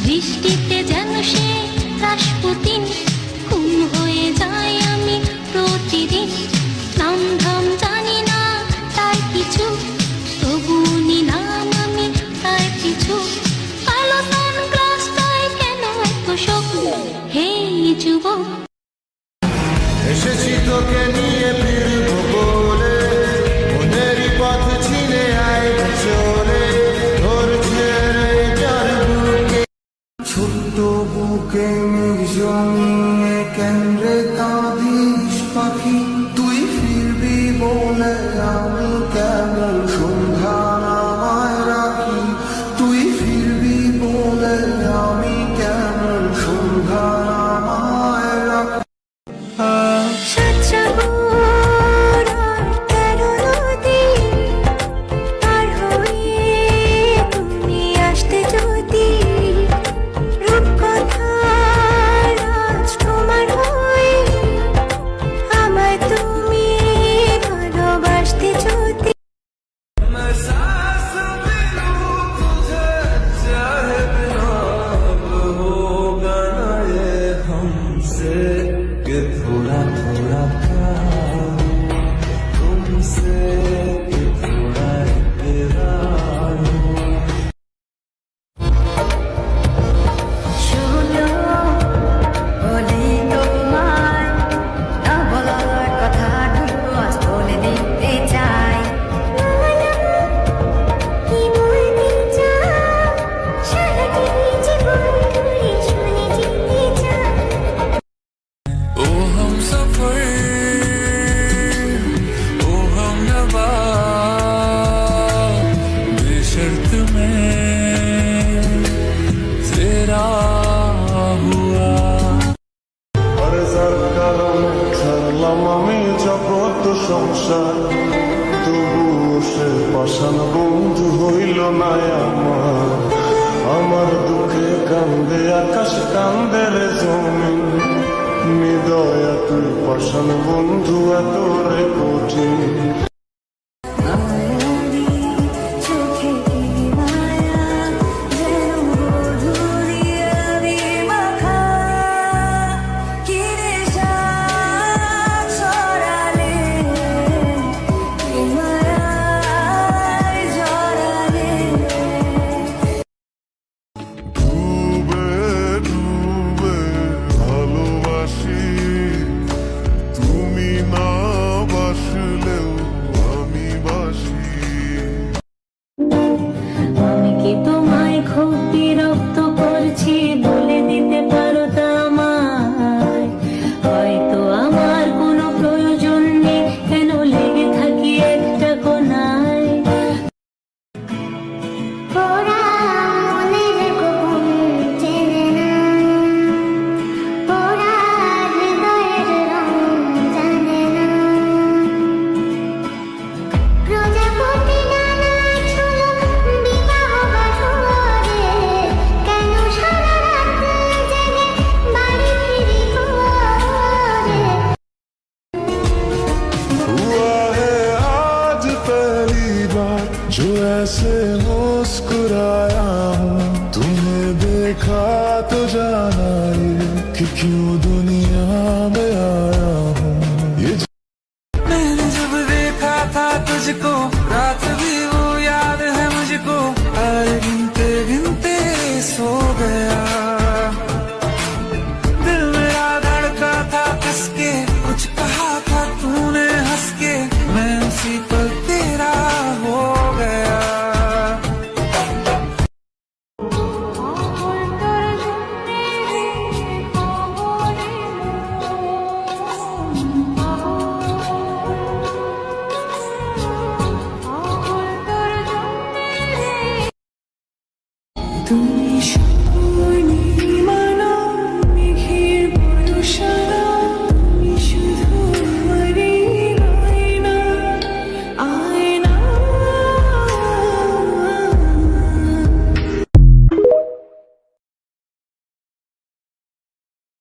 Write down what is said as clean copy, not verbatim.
বৃষ্টিতে যেন সে রাসপুতিন, খুন হয়ে যায় আমি প্রতিদিন। নাম ধাম জানি না তার কিছু, তবু নিলাম আমি তার কিছু। কালো সানগ্লাসটায় কেন এত শোক, হে যুবক। এসেছি তোকে নিয়ে ফিরবো বলে, মনেরই পথ চিনে আয় চলে, ধরছে যার বুকে। ছোট্ট বুকে মেঘ জমিয়ে কেন্দ্রে কাঁদিস পাখি, তুই ফিরবি বলে আমি কেমন সন্ধ্যা নামায় রাখি, তুই ফিরবি বলে আমি কেমন সন্ধ্যা নামায় রাখি। थोड़ा थोड़ा प्यार तुमसे, थोड़ा इकरार। শোনো বলি তোমায়, না বলার কথাগুলো আজ বলে দিতে চাই। কি বলতে চাও, সারাটি জীবন ধরে শুনে যেতে চাই। ओ हम सफर, ओ हम नवा, बेशर्त में तेरा हुआ। আর যার কারণে ছাড়লাম আমি জগৎ সংসার, তবুও সে পাষাণ বন্ধু হইল না আমার। আমার দুঃখে কান্দে আকাশ, কান্দে রে জমিন, নিদয়া তুই পাষাণ বন্ধু এত রে কঠিন। আমি কি তোমায় খুব বিরক্ত করছি, বলে দিতে পারো তা আমায়? হয়তো আমার কোনো প্রয়োজন নেই, কেন লেগে থাকি একটা কোনায়। ওরা মনের গোপন চেনে না, ওরা হৃদয়ের রং জানে না। প্রজাপতি নানা ছোলো বিবাহ বাসরে, কেন সারা রাত জেগে বাড়ি ফিরি ঘরে। हुआ है आज पहली बार जो ऐसे मुस्कुराया हूँ, तुम्हें देखा तो जाना ये कि क्यों दुनिया में आया हूँ। मैंने जब देखा था तुझको